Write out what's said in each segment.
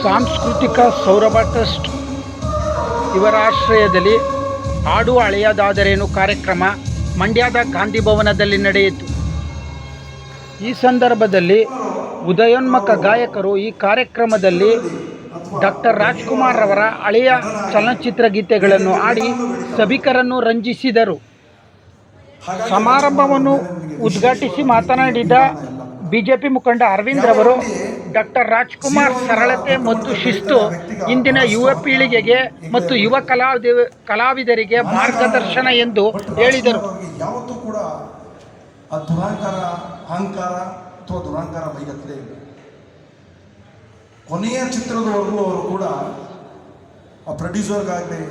ಸಾಂಸ್ಕೃತಿಕ ಸೌರಭ ಟ್ರಸ್ಟ್ ಇವರ ಆಶ್ರಯದಲ್ಲಿ ಹಾಡು ಹಳೆಯದಾದರೇನು ಕಾರ್ಯಕ್ರಮ ಮಂಡ್ಯದ ಗಾಂಧಿ ಭವನದಲ್ಲಿ ನಡೆಯಿತು. ಈ ಸಂದರ್ಭದಲ್ಲಿ ಉದಯೋನ್ಮುಖ ಗಾಯಕರು ಈ ಕಾರ್ಯಕ್ರಮದಲ್ಲಿ ಡಾಕ್ಟರ್ ರಾಜ್ಕುಮಾರ್ ಅವರ ಹಳೆಯ ಚಲನಚಿತ್ರ ಗೀತೆಗಳನ್ನು ಹಾಡಿ ಸಭಿಕರನ್ನು ರಂಜಿಸಿದರು. ಸಮಾರಂಭವನ್ನು ಉದ್ಘಾಟಿಸಿ ಮಾತನಾಡಿದ ಬಿಜೆಪಿ ಮುಖಂಡ ಅರವಿಂದ್ ರವರು, ಡಾಕ್ಟರ್ ರಾಜ್ಕುಮಾರ್ ಸರಳತೆ ಮತ್ತು ಶಿಸ್ತು ಇಂದಿನ ಯುವ ಪೀಳಿಗೆಗೆ ಮತ್ತು ಯುವ ಕಲಾವಿದರಿಗೆ ಮಾರ್ಗದರ್ಶನ ಎಂದು ಹೇಳಿದರು. ಯಾವತ್ತೂ ಕೂಡ ಆ ದುರಾಂಕಾರ ಅಹಂಕಾರ ಅಥವಾ ದುರಾಂಕಾರ ಬೈಗತ್ತಲೇ ಇಲ್ಲ. ಕೊನೆಯ ಚಿತ್ರದವರೆಗೂ ಅವರು ಕೂಡ ಆ ಪ್ರೊಡ್ಯೂಸರ್ಗಾಗಲಿ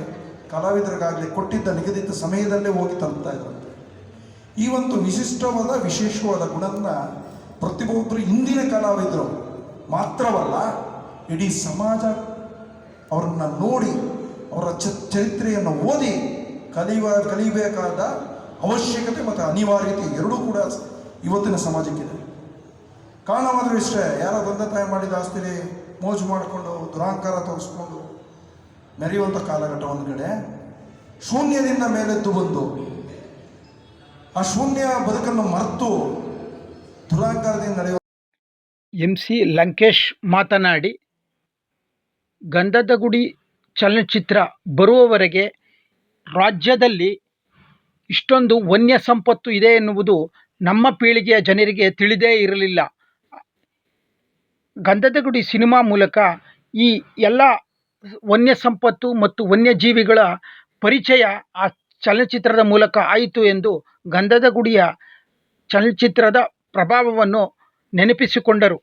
ಕಲಾವಿದರಿಗಾಗಲಿ ಕೊಟ್ಟಿದ್ದ ನಿಗದಿತ ಸಮಯದಲ್ಲೇ ಹೋಗಿ ತಲುಪ್ತಾ ಇದ್ರಂತೆ. ಈ ಒಂದು ವಿಶಿಷ್ಟವಾದ ವಿಶೇಷವಾದ ಗುಣನ ಪ್ರತಿಯೊಬ್ಬರು ಇಂದಿನ ಕಲಾವಿದರು ಮಾತ್ರವಲ್ಲ, ಇಡೀ ಸಮಾಜ ಅವರನ್ನು ನೋಡಿ ಅವರ ಚರಿತ್ರೆಯನ್ನು ಓದಿ ಕಲಿಯಬೇಕಾದ ಅವಶ್ಯಕತೆ ಮತ್ತು ಅನಿವಾರ್ಯತೆ ಎರಡೂ ಕೂಡ ಇವತ್ತಿನ ಸಮಾಜಕ್ಕಿದೆ. ಕಾರಣವಾದರೂ ಇಷ್ಟೇ, ಯಾರೋ ತಂದೆ ತಾಯಿ ಮಾಡಿದ ಆಸ್ತಿಲಿ ಮೋಜು ಮಾಡಿಕೊಂಡು ದುರಾಂಕಾರ ತೋರಿಸ್ಕೊಂಡು ಮೆರೆಯುವಂಥ ಕಾಲಘಟ್ಟ ಒಂದು ಕಡೆ, ಶೂನ್ಯದಿಂದ ಮೇಲೆದ್ದು ಬಂದು ಆ ಶೂನ್ಯ ಬದುಕನ್ನು ಮರೆತು ದುರಾಂಕಾರದಿಂದ ನಡೆಯುವ MC ಲಂಕೇಶ್ ಮಾತನಾಡಿ, ಗಂಧದ ಗುಡಿ ಚಲನಚಿತ್ರ ಬರುವವರೆಗೆ ರಾಜ್ಯದಲ್ಲಿ ಇಷ್ಟೊಂದು ವನ್ಯ ಸಂಪತ್ತು ಇದೆ ಎನ್ನುವುದು ನಮ್ಮ ಪೀಳಿಗೆಯ ಜನರಿಗೆ ತಿಳಿದೇ ಇರಲಿಲ್ಲ. ಗಂಧದ ಗುಡಿ ಸಿನಿಮಾ ಮೂಲಕ ಈ ಎಲ್ಲ ವನ್ಯ ಸಂಪತ್ತು ಮತ್ತು ವನ್ಯಜೀವಿಗಳ ಪರಿಚಯ ಆ ಚಲನಚಿತ್ರದ ಮೂಲಕ ಆಯಿತು ಎಂದು ಗಂಧದ ಗುಡಿಯ ಚಲನಚಿತ್ರದ ಪ್ರಭಾವವನ್ನು ನೆನಪಿಸಿಕೊಂಡರು.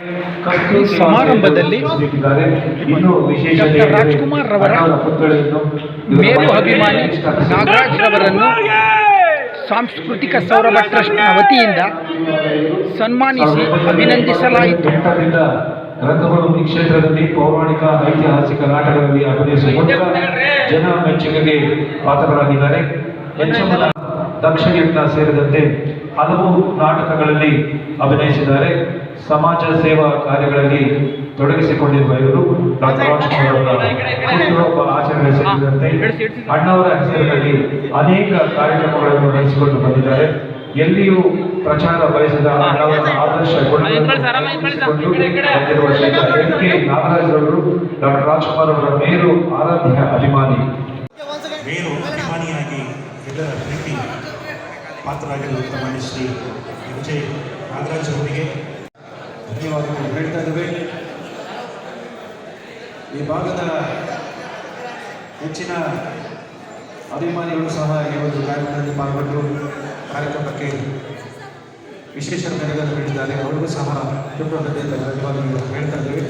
ಈ ಸಮಾರಂಭದಲ್ಲಿ ಡಾಕ್ಟರ್ ರಾಜ್ಕುಮಾರ್ ರವರ ಮೇರು ಅಭಿಮಾನಿ ನಾಗರಾಜ್ ರವರನ್ನು ಸಾಂಸ್ಕೃತಿಕ ಸೌರಭ ಟ್ರಸ್ಟ್ನ ವತಿಯಿಂದ ಸನ್ಮಾನಿಸಿ ಅಭಿನಂದಿಸಲಾಯಿತು. ರಂಗಭೂಮಿ ಕ್ಷೇತ್ರದಲ್ಲಿ ಪೌರಾಣಿಕ ಐತಿಹಾಸಿಕ ನಾಟಕಗಳಲ್ಲಿ ಅಭಿನಯಿಸುವ ಮೂಲಕ ಜನ ಮೆಚ್ಚುಗೆಗೆ ಪಾತ್ರರಾಗಿದ್ದಾರೆ. ಯಕ್ಷಮನ ದಕ್ಷಯಜ್ಞ ಸೇರಿದಂತೆ ಹಲವು ನಾಟಕಗಳಲ್ಲಿ ಅಭಿನಯಿಸಿದ್ದಾರೆ. ಸಮಾಜ ಸೇವಾ ಕಾರ್ಯಗಳಲ್ಲಿ ತೊಡಗಿಸಿಕೊಂಡಿರುವ ಇವರು ಡಾಕ್ಟರ್ ರಾಜ್ಕುಮಾರ್ ಅವರ ಹುಟ್ಟುಹಬ್ಬ ಆಚರಣೆ ಸೇರಿದಂತೆ ಅಣ್ಣವರ ಹೆಸರಿನಲ್ಲಿ ಅನೇಕ ಕಾರ್ಯಕ್ರಮಗಳನ್ನು ನಡೆಸಿಕೊಂಡು ಬಂದಿದ್ದಾರೆ. ಎಲ್ಲಿಯೂ ಪ್ರಚಾರ ಬಯಸಿದ ಅಣ್ಣವರ ಆದರ್ಶ ಗುಣಗಳನ್ನು ಬಂದಿರುವ ಶ್ರೀ ನಾಗರಾಜ್ ಅವರು ಡಾಕ್ಟರ್ ರಾಜ್ಕುಮಾರ್ ಅವರ ಮೇರು ಆರಾಧ್ಯ ಅಭಿಮಾನಿ. ಮೇರು ಅಭಿಮಾನಿಯಾಗಿ ಎಲ್ಲರ ಪ್ರೀತಿ ಪಾತ್ರರಾಗಿರುವಂಥ ಮಾನ್ಯ ಶ್ರೀ ವಿಜಯ್ ನಾಗರಾಜ್ ಅವರಿಗೆ ಧನ್ಯವಾದಗಳು ಹೇಳ್ತಾ ಇದ್ದೇವೆ. ಈ ಭಾಗದ ಹೆಚ್ಚಿನ ಅಭಿಮಾನಿಗಳು ಸಹ ಈ ಒಂದು ಕಾರ್ಯಕ್ರಮದಲ್ಲಿ ಪಾಲ್ಗೊಂಡು ಕಾರ್ಯಕ್ರಮಕ್ಕೆ ವಿಶೇಷ ಮೆರುಗನ್ನು ನೀಡಿದ್ದಾರೆ. ಅವರಿಗೂ ಸಹ ತುಂಬ ಹೃದಯದ ಧನ್ಯವಾದಗಳು ಹೇಳ್ತಾ ಇದ್ದೇವೆ.